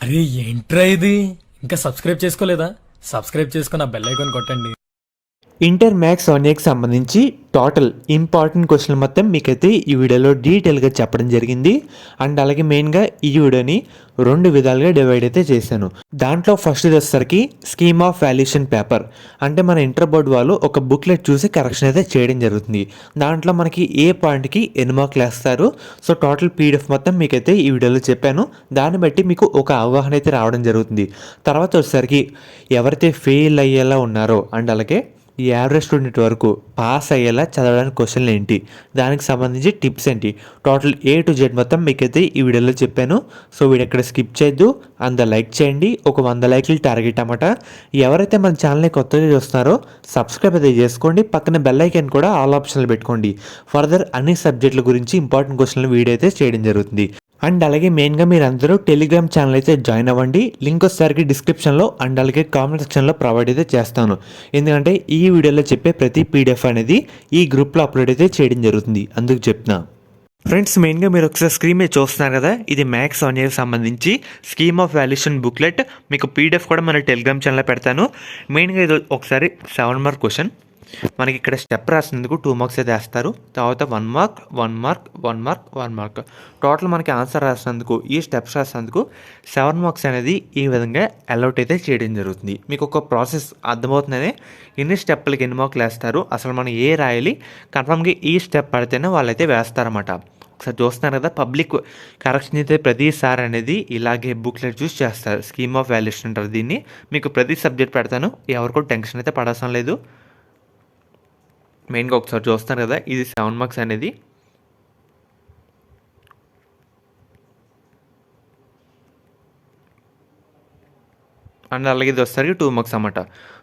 అరే ఏంట్రా ఇది? ఇంకా సబ్స్క్రైబ్ చేసుకోలేదా? సబ్స్క్రైబ్ చేసుకుని ఆ బెల్ ఐకాన్ కొట్టండి. ఇంటర్ మ్యాథ్స్ 1Aకి సంబంధించి టోటల్ ఇంపార్టెంట్ క్వశ్చన్లు మొత్తం మీకైతే ఈ వీడియోలో డీటెయిల్గా చెప్పడం జరిగింది. అండ్ అలాగే మెయిన్గా ఈ వీడియోని 2 విధాలుగా డివైడ్ అయితే చేశాను. దాంట్లో ఫస్ట్ వచ్చేసరికి స్కీమ్ ఆఫ్ వాల్యుయేషన్ పేపర్, అంటే మన ఇంటర్ బోర్డ్ వాళ్ళు ఒక బుక్లెట్ చూసి కరెక్షన్ అయితే చేయడం జరుగుతుంది. దాంట్లో మనకి ఏ పాయింట్కి ఎన్ని మార్కులు వేస్తారు, సో టోటల్ పీడిఎఫ్ మొత్తం మీకైతే ఈ వీడియోలో చెప్పాను. దాన్ని బట్టి మీకు ఒక అవగాహన అయితే రావడం జరుగుతుంది. తర్వాత వచ్చేసరికి ఎవరైతే ఫెయిల్ అయ్యేలా ఉన్నారో అండ్ అలాగే ఈ యావరేజ్ స్టూడెంట్ వరకు పాస్ అయ్యేలా చదవడానికి క్వశ్చన్లు ఏంటి, దానికి సంబంధించి టిప్స్ ఏంటి, టోటల్ A to Z మొత్తం మీకైతే ఈ వీడియోలో చెప్పాను. సో వీడియో ఎక్కడ స్కిప్ చేయొద్దు, లైక్ చేయండి. ఒక 100 లైక్లు టార్గెట్ అన్నమాట. ఎవరైతే మన ఛానల్ని కొత్తగా చూస్తున్నారో సబ్స్క్రైబ్ అయితే చేసుకోండి. పక్కన బెల్ ఐకాన్ కూడా ఆల్ ఆప్షన్లు పెట్టుకోండి. ఫర్దర్ అన్ని సబ్జెక్టుల గురించి ఇంపార్టెంట్ క్వశ్చన్లు వీడియో అయితే చేయడం జరుగుతుంది. అండ్ అలాగే మెయిన్గా మీరు అందరూ టెలిగ్రామ్ ఛానల్ అయితే జాయిన్ అవ్వండి. లింక్ వచ్చేసరికి డిస్క్రిప్షన్లో అండ్ అలాగే కామెంట్ సెక్షన్లో ప్రొవైడ్ అయితే చేస్తాను. ఎందుకంటే ఈ వీడియోలో చెప్పే ప్రతి పీడిఎఫ్ అనేది ఈ గ్రూప్లో అప్లోడ్ అయితే చేయడం జరుగుతుంది, అందుకు చెప్తున్నా. ఫ్రెండ్స్, మెయిన్గా మీరు ఒకసారి స్క్రీన్ మీద చూస్తున్నారు కదా, ఇది మ్యాథ్స్ 1Aకి సంబంధించి స్కీమ్ ఆఫ్ వాల్యుయేషన్ బుక్లెట్. మీకు పీడిఎఫ్ కూడా మన టెలిగ్రామ్ ఛానల్లో పెడతాను. మెయిన్గా ఇది ఒకసారి 7 మార్క్ క్వశ్చన్. మనకి ఇక్కడ స్టెప్ రాసినందుకు 2 మార్క్స్ అయితే వేస్తారు. తర్వాత 1 mark 1 mark 1 mark 1 mark, total మనకి ఆన్సర్ రాసినందుకు, ఈ స్టెప్స్ రాసినందుకు 7 మార్క్స్ అనేది ఈ విధంగా అలౌట్ అయితే చేయడం జరుగుతుంది. మీకు ఒక ప్రాసెస్ అర్థమవుతుందనే ఎన్ని స్టెప్లకి ఎన్ని మార్కులు వేస్తారు, అసలు మనం ఏ రాయాలి, కన్ఫర్మ్గా ఈ స్టెప్ పడితేనే వాళ్ళైతే వేస్తారన్నమాట. ఒకసారి చూస్తున్నారు కదా, పబ్లిక్ కరెక్షన్ అయితే ప్రతిసారి అనేది ఇలాగే బుక్లెట్ చూసి చేస్తారు. స్కీమ్ ఆఫ్ వాల్యుయేషన్ అంటారు దీన్ని. మీకు ప్రతి సబ్జెక్ట్ పెడతాను, ఎవరికో టెన్షన్ అయితే పడాల్సిన లేదు. మెయిన్గా ఒకసారి చూస్తారు కదా, ఇది 7 మార్క్స్ అనేది. అండ్ అలాగే ఇది వచ్చేసరికి 2 మార్క్స్ అన్నమాట.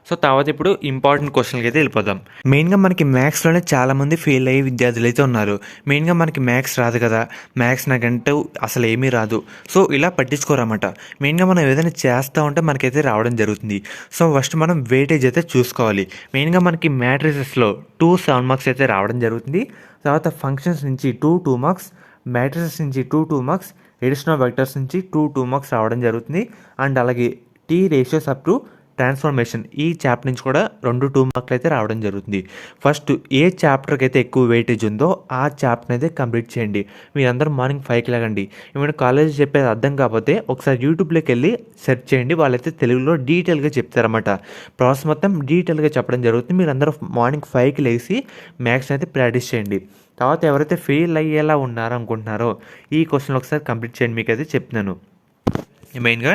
సో తర్వాత ఇప్పుడు ఇంపార్టెంట్ క్వశ్చన్కి అయితే వెళ్ళిపోదాం. మెయిన్గా మనకి మ్యాథ్స్లోనే చాలామంది ఫెయిల్ అయ్యే విద్యార్థులు అయితే ఉన్నారు. మెయిన్గా మనకి మ్యాథ్స్ రాదు కదా, మ్యాథ్స్ నాకంటే అసలు ఏమీ రాదు, సో ఇలా పట్టించుకోరన్నమాట. మెయిన్గా మనం ఏదైనా చేస్తూ ఉంటే మనకైతే రావడం జరుగుతుంది. సో ఫస్ట్ మనం వెయిటేజ్ అయితే చూసుకోవాలి. మెయిన్గా మనకి మ్యాట్రిసెస్లో 2 7 మార్క్స్ అయితే రావడం జరుగుతుంది. తర్వాత ఫంక్షన్స్ నుంచి 2 మార్క్స్, మ్యాట్రిసెస్ నుంచి 2 మార్క్స్, ఎడిషనల్ వెక్టర్స్ నుంచి 2 మార్క్స్ రావడం జరుగుతుంది. అండ్ అలాగే T ratios up to transformation, ఈ చాప్టర్ నుంచి కూడా 2 మార్కులు అయితే రావడం జరుగుతుంది. ఫస్ట్ ఏ చాప్టర్కి అయితే ఎక్కువ వెయిటేజ్ ఉందో ఆ చాప్టర్ అయితే కంప్లీట్ చేయండి. మీరందరూ మార్నింగ్ 5కి లేగండి. ఏమైనా కాలేజ్ చెప్పేది అర్థం కాకపోతే ఒకసారి యూట్యూబ్లోకి వెళ్ళి సెర్చ్ చేయండి, వాళ్ళైతే తెలుగులో డీటెయిల్గా చెప్తారన్నమాట. ప్రాసెస్ మొత్తం డీటెయిల్గా చెప్పడం జరుగుతుంది. మీరందరూ మార్నింగ్ 5కి లేచి మ్యాథ్స్ అయితే ప్రాక్టీస్ చేయండి. తర్వాత ఎవరైతే ఫెయిల్ అయ్యేలా ఉన్నారో అనుకుంటున్నారో ఈ క్వశ్చన్ ఒకసారి కంప్లీట్ చేయండి, మీకైతే చెప్తున్నాను. మెయిన్గా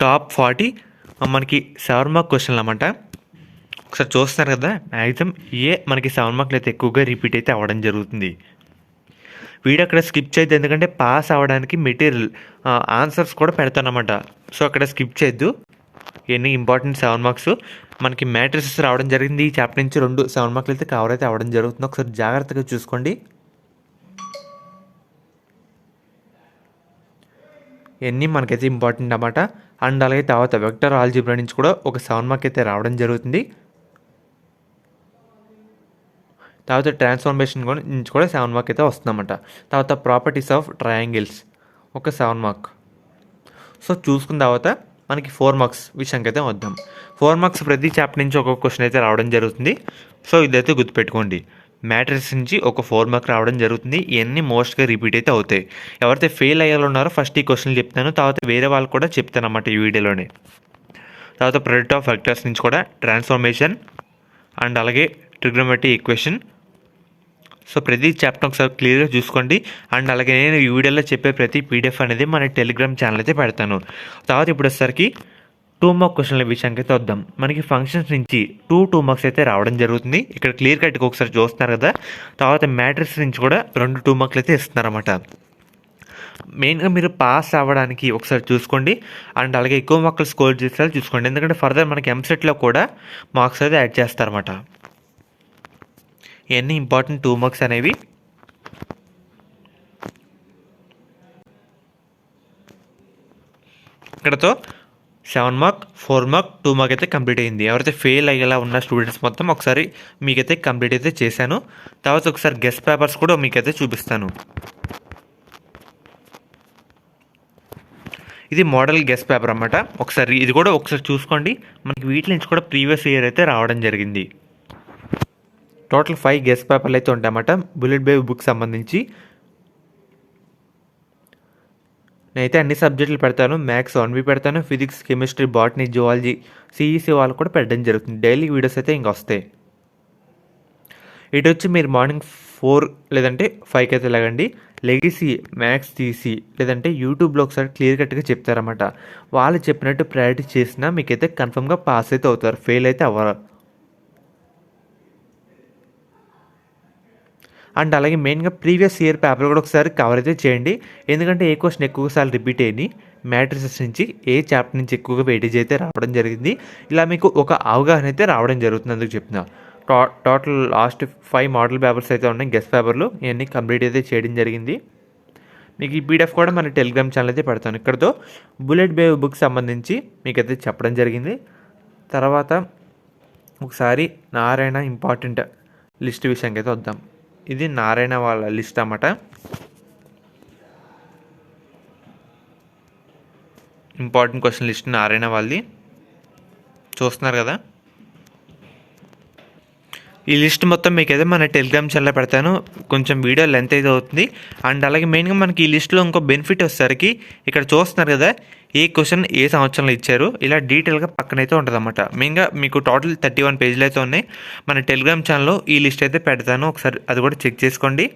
టాప్ 40 మనకి 7 మార్క్ క్వశ్చన్లు అన్నమాట. ఒకసారి చూస్తున్నారు కదా, మ్యాక్సిమం మనకి 7 మార్కులు అయితే ఎక్కువగా రిపీట్ అయితే అవ్వడం జరుగుతుంది. వీడియో అక్కడ స్కిప్ చేయొద్దు, ఎందుకంటే పాస్ అవ్వడానికి మెటీరియల్ ఆన్సర్స్ కూడా పెడతానమాట. సో అక్కడ స్కిప్ చేయొద్దు. ఎన్ని ఇంపార్టెంట్ 7 మార్క్స్ మనకి మ్యాట్రిసెస్ రావడం జరిగింది. ఈ చాప్టర్ నుంచి 2 7 మార్కులు అయితే కవర్ అయితే అవ్వడం జరుగుతుంది. ఒకసారి జాగ్రత్తగా చూసుకోండి. ఇవన్నీ మనకైతే ఇంపార్టెంట్ అన్నమాట. అండ్ అలాగే తర్వాత వెక్టర్ ఆల్జీబ్రా నుంచి కూడా ఒక 7 మార్క్ అయితే రావడం జరుగుతుంది. తర్వాత ట్రాన్స్ఫర్మేషన్ నుంచి కూడా 7 మార్క్ అయితే వస్తుందన్నమాట. తర్వాత ప్రాపర్టీస్ ఆఫ్ ట్రయాంగిల్స్ ఒక 7 మార్క్. సో చూసుకున్న తర్వాత మనకి 4 మార్క్స్ విషయానికి అయితే వద్దాం. 4 మార్క్స్ ప్రతి చాప్టర్ నుంచి ఒక్కొక్క క్వశ్చన్ అయితే రావడం జరుగుతుంది. సో ఇదైతే గుర్తుపెట్టుకోండి. మ్యాట్రిక్స్ నుంచి ఒక 4 మార్క్ రావడం జరుగుతుంది. ఇవన్నీ మోస్ట్గా రిపీట్ అయితే అవుతాయి. ఎవరైతే ఫెయిల్ అయ్యేలా ఉన్నారో ఫస్ట్ ఈ క్వశ్చన్లు చెప్తాను, తర్వాత వేరే వాళ్ళు కూడా చెప్తాను అన్నమాట ఈ వీడియోలోనే. తర్వాత ప్రోడక్ట్ ఆఫ్ వెక్టర్స్ నుంచి కూడా ట్రాన్స్ఫర్మేషన్ అండ్ అలాగే ట్రిగ్నోమెట్రీ ఈక్వేషన్. సో ప్రతి చాప్టర్ ఒకసారి క్లియర్గా చూసుకోండి. అండ్ అలాగే నేను ఈ వీడియోలో చెప్పే ప్రతి పీడిఎఫ్ అనేది మన టెలిగ్రామ్ ఛానల్ అయితే పెడతాను. తర్వాత ఇప్పుడు వచ్చేసరికి 2 మార్క్ క్వశ్చన్ల విషయానికి అయితే వద్దాం. మనకి ఫంక్షన్స్ నుంచి 2 మార్క్స్ అయితే రావడం జరుగుతుంది. ఇక్కడ క్లియర్ కట్గా ఒకసారి చూస్తున్నారు కదా. తర్వాత మ్యాట్రిక్స్ నుంచి కూడా 2 మార్కులు అయితే ఇస్తున్నారన్నమాట. మెయిన్గా మీరు పాస్ అవ్వడానికి ఒకసారి చూసుకోండి. అండ్ అలాగే ఎక్కువ మార్కులు స్కోర్ చేసేలా చూసుకోండి, ఎందుకంటే ఫర్దర్ మనకి ఎంసెట్లో కూడా మార్క్స్ అయితే యాడ్ చేస్తారన్నమాట. ఇవన్నీ ఇంపార్టెంట్ 2 మార్క్స్ అనేవి. ఇక్కడతో 7 మార్క్ 4 మార్క్ 2 మార్క్ అయితే కంప్లీట్ అయింది. ఎవరైతే ఫెయిల్ అయ్యేలా ఉన్న స్టూడెంట్స్ మొత్తం ఒకసారి మీకైతే కంప్లీట్ అయితే చేశాను. తర్వాత ఒకసారి గెస్ట్ పేపర్స్ కూడా మీకైతే చూపిస్తాను. ఇది మోడల్ గెస్ట్ పేపర్ అన్నమాట. ఇది కూడా ఒకసారి చూసుకోండి. మనకి వీటి నుంచి కూడా ప్రీవియస్ ఇయర్ అయితే రావడం జరిగింది. టోటల్ 5 గెస్ట్ పేపర్లు అయితే ఉంటాయన్నమాట బుల్లెట్ బేబీ బుక్ సంబంధించి. నేనైతే అన్ని సబ్జెక్టులు పెడతాను. మ్యాథ్స్ 1B పెడతాను, physics, chemistry, botany, zoology, CEC వాళ్ళు కూడా పెట్టడం జరుగుతుంది. డైలీ వీడియోస్ అయితే ఇంక వస్తాయి. ఇటు వచ్చి మీరు మార్నింగ్ 4 లేదంటే 5కి అయితే లేగండి. లెగిసి మ్యాథ్స్ తీసి లేదంటే యూట్యూబ్లో ఒకసారి క్లియర్ కట్గా చెప్తారన్నమాట. వాళ్ళు చెప్పినట్టు ప్రాక్టీస్ చేసినా మీకైతే కన్ఫర్మ్గా పాస్ అయితే అవుతారు, ఫెయిల్ అయితే అవ్వరు. అండ్ అలాగే మెయిన్గా ప్రీవియస్ ఇయర్ పేపర్ కూడా ఒకసారి కవర్ అయితే చేయండి. ఎందుకంటే ఏ క్వశ్చన్ ఎక్కువసార్లు రిపీట్ అయ్యి మ్యాట్రిసెస్ నుంచి ఏ చాప్టర్ నుంచి ఎక్కువగా వెయిటేజ్ అయితే రావడం జరిగింది. ఇలా మీకు ఒక అవగాహన అయితే రావడం జరుగుతుంది. అందుకు చెప్తున్నా. టోటల్ లాస్ట్ 5 మోడల్ పేపర్స్ అయితే ఉన్నాయి గెస్ట్ పేపర్లు. ఇవన్నీ కంప్లీట్ అయితే చేయడం జరిగింది. మీకు ఈ పీడిఎఫ్ కూడా మన టెలిగ్రామ్ ఛానల్ అయితే పెడతాను. ఇక్కడతో బుల్లెట్ బేబీ బుక్ సంబంధించి మీకైతే చెప్పడం జరిగింది. తర్వాత ఒకసారి నారాయణ ఇంపార్టెంట్ లిస్ట్ విషయానికి అయితే వద్దాం. ఇది నారాయణ వాళ్ళ లిస్ట్ అన్నమాట. ఇంపార్టెంట్ క్వశ్చన్ లిస్ట్ నారాయణ వాళ్ళది చూస్తున్నారు కదా. ఈ లిస్ట్ మొత్తం మీకైతే మన టెలిగ్రామ్ ఛానల్లో పెడతాను. కొంచెం వీడియో లెంత్ అయితే అవుతుంది. అండ్ అలాగే మెయిన్గా మనకి ఈ లిస్ట్లో ఇంకో బెనిఫిట్ వచ్చేసరికి ఇక్కడ చూస్తున్నారు కదా, ఏ క్వశ్చన్ ఏ సంవత్సరంలో ఇచ్చారు ఇలా డీటెయిల్గా పక్కనైతే ఉంటుంది అన్నమాట. మెయిన్గా మీకు టోటల్ 31 పేజీలు అయితే ఉన్నాయి. మన టెలిగ్రామ్ ఛానల్లో ఈ లిస్ట్ అయితే పెడతాను, ఒకసారి అది కూడా చెక్ చేసుకోండి.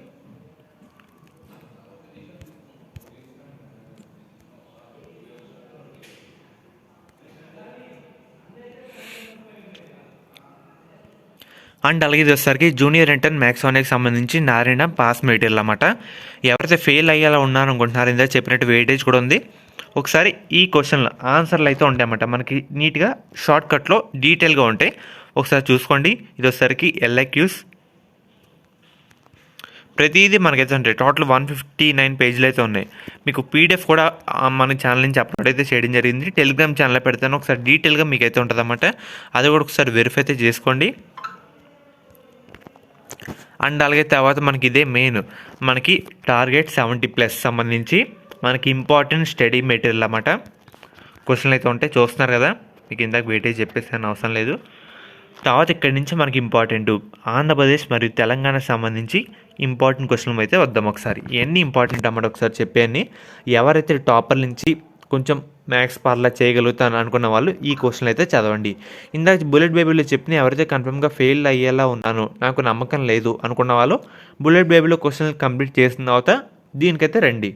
అండ్ అలాగే ఇది వచ్చేసరికి జూనియర్ ఇంటర్ మ్యాథ్స్ 1కి సంబంధించి నారాయణ పాస్ మెటీరియల్ అన్నమాట. ఎవరైతే ఫెయిల్ అయ్యేలా ఉన్నారనుకుంటున్నారో ఇందా చెప్పినట్టు వెయిటేజ్ కూడా ఉంది. ఒకసారి ఈ క్వశ్చన్లు ఆన్సర్లు అయితే ఉంటాయన్నమాట. మనకి నీట్గా షార్ట్కట్లో డీటెయిల్గా ఉంటాయి. ఒకసారి చూసుకోండి. ఇది వచ్చేసరికి ఎల్ఐక్యూస్ ప్రతిదీ మనకైతే ఉంటాయి. టోటల్ 159 పేజీలు అయితే ఉన్నాయి. మీకు పీడిఎఫ్ కూడా మన ఛానల్ నుంచి అప్లోడ్ అయితే చేయడం జరిగింది. టెలిగ్రామ్ ఛానల్లో పెడతాను, ఒకసారి డీటెయిల్గా మీకు అయితే ఉంటుంది అన్నమాట. అది కూడా ఒకసారి వెరిఫై అయితే చేసుకోండి. అండ్ అలాగే తర్వాత మనకి ఇదే మెయిన్ మనకి టార్గెట్ 70+ సంబంధించి మనకి ఇంపార్టెంట్ స్టడీ మెటీరియల్ అన్నమాట. క్వశ్చన్లు అయితే ఉంటాయి చూస్తున్నారు కదా. మీకు ఇందాక వెయిటేజ్ చెప్పేసాను, అవసరం లేదు. తర్వాత ఇక్కడి నుంచి మనకి ఇంపార్టెంట్ ఆంధ్రప్రదేశ్ మరియు తెలంగాణ సంబంధించి ఇంపార్టెంట్ క్వశ్చన్లు అయితే వద్దాం ఒకసారి. ఇవన్నీ ఇంపార్టెంట్ అన్నమాట. ఒకసారి చెప్పేయండి. ఎవరైతే టాపర్ నుంచి కొంచెం మ్యాథ్స్ పార్లా చేయగలుగుతాను అనుకున్న వాళ్ళు ఈ క్వశ్చన్లు అయితే చదవండి. ఇందాక బుల్లెట్ బేబీలో చెప్పిన ఎవరైతే కన్ఫర్మ్గా ఫెయిల్ అయ్యేలా ఉన్నాను, నాకు నమ్మకం లేదు అనుకున్న వాళ్ళు బుల్లెట్ బేబీలో క్వశ్చన్లు కంప్లీట్ చేసిన తర్వాత దీనికైతే రండి.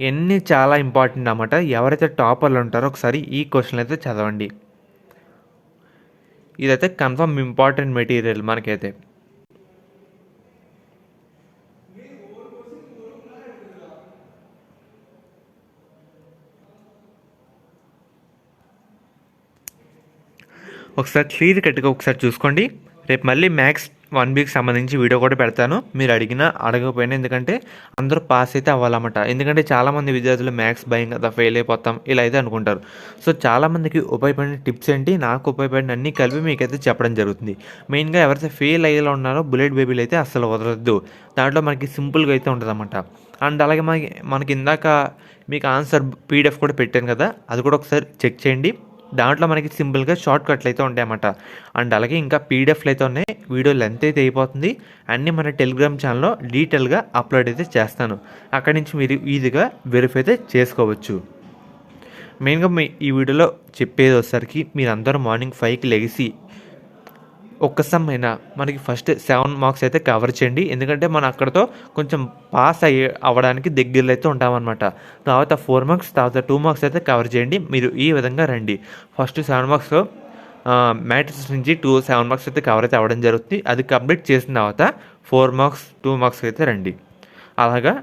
ఇవన్నీ చాలా ఇంపార్టెంట్ అన్నమాట. ఎవరైతే టాపర్లు ఉంటారో ఒకసారి ఈ క్వశ్చన్లు అయితే చదవండి. ఇదైతే కన్ఫర్మ్ ఇంపార్టెంట్ మెటీరియల్ మనకైతే. ఒకసారి క్లియర్ కట్గా ఒకసారి చూసుకోండి. రేపు మళ్ళీ మ్యాథ్స్ 1Bకి సంబంధించి వీడియో కూడా పెడతాను, మీరు అడిగినా అడగకపోయినా. ఎందుకంటే అందరూ పాస్ అయితే అవ్వాలన్నమాట. ఎందుకంటే చాలామంది విద్యార్థులు మ్యాథ్స్ భయం కదా, ఫెయిల్ అయిపోతాం ఇలా అయితే అనుకుంటారు. సో చాలామందికి ఉపయోగపడిన టిప్స్ ఏంటి, నాకు ఉపయోగపడిన అన్నీ కలిపి మీకైతే చెప్పడం జరుగుతుంది. మెయిన్గా ఎవరైతే ఫెయిల్ అయ్యేలా ఉన్నారో బుల్లెట్ బేబీలు అయితే అస్సలు వదలొద్దు. దాంట్లో మనకి సింపుల్గా అయితే ఉంటుంది అన్నమాట. అండ్ అలాగే మనకి ఇందాక మీకు ఆన్సర్ పీడిఎఫ్ కూడా పెట్టాను కదా, అది కూడా ఒకసారి చెక్ చేయండి. దాంట్లో మనకి సింపుల్గా షార్ట్ కట్లు అయితే ఉంటాయన్నమాట. అండ్ అలాగే ఇంకా పీడిఎఫ్లు అయితే ఉన్నాయి. వీడియో లెంత్ అయితే అయిపోతుంది. అన్నీ మన టెలిగ్రామ్ ఛానల్లో డీటెయిల్గా అప్లోడ్ అయితే చేస్తాను. అక్కడి నుంచి మీరు ఈజీగా వెరిఫై అయితే చేసుకోవచ్చు. మెయిన్గా ఈ వీడియోలో చెప్పేది వచ్చేసరికి మీరందరూ మార్నింగ్ 5కి లెగిసి ఒక్క సమ్ అయినా మనకి ఫస్ట్ 7 మార్క్స్ అయితే కవర్ చేయండి. ఎందుకంటే మనం అక్కడతో కొంచెం పాస్ అవ్వడానికి దగ్గరలో అయితే ఉంటామన్నమాట. తర్వాత 4 మార్క్స్, తర్వాత 2 మార్క్స్ అయితే కవర్ చేయండి. మీరు ఈ విధంగా రండి. ఫస్ట్ 7 మార్క్స్లో మ్యాట్రిక్స్ నుంచి 7 మార్క్స్ అయితే కవర్ అయితే అవ్వడం జరుగుతుంది. అది కంప్లీట్ చేసిన తర్వాత 4 మార్క్స్ 2 మార్క్స్ అయితే రండి. అలాగా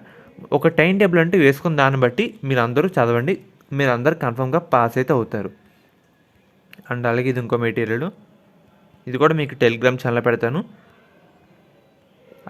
ఒక టైం టేబుల్ అంటే వేసుకున్న దాన్ని బట్టి మీరు అందరూ చదవండి. మీరు అందరూ కన్ఫర్మ్గా పాస్ అయితే అవుతారు. అండ్ అలాగే ఇది ఇంకో మెటీరియల్, ఇది కూడా మీకు టెలిగ్రామ్ ఛానల్లో పెడతాను.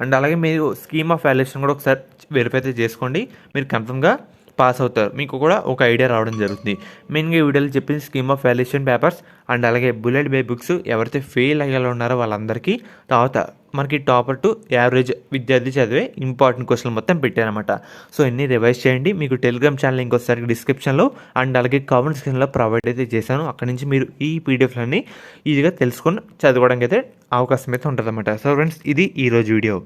అండ్ అలాగే మీరు స్కీమ్ ఆఫ్ వాల్యుయేషన్ కూడా ఒకసారి వెరిఫై అయితే చేసుకోండి. మీరు కన్ఫర్మ్గా పాస్ అవుతారు, మీకు కూడా ఒక ఐడియా రావడం జరుగుతుంది. మెయిన్గా ఈ వీడియోలో చెప్పిన scheme of valuation papers and అలాగే బుల్లెట్ బేబీ బుక్స్ ఎవరైతే ఫెయిల్ అయ్యేలా ఉన్నారో వాళ్ళందరికీ, తర్వాత మనకి టాపర్ టు యావరేజ్ విద్యార్థి చదివే ఇంపార్టెంట్ క్వశ్చన్లు మొత్తం పెట్టారనమాట. సో ఇన్ని రివైజ్ చేయండి. మీకు టెలిగ్రామ్ ఛానల్ ఇంకోసారి డిస్క్రిప్షన్లో అండ్ అలాగే కామెంట్ సెక్షన్లో ప్రొవైడ్ అయితే చేశాను. అక్కడ నుంచి మీరు ఈ పీడిఎఫ్లన్నీ ఈజీగా తెలుసుకొని చదువుకోవడానికి అయితే అవకాశం అయితే ఉంటుందన్నమాట. సో ఫ్రెండ్స్, ఇది ఈరోజు వీడియో.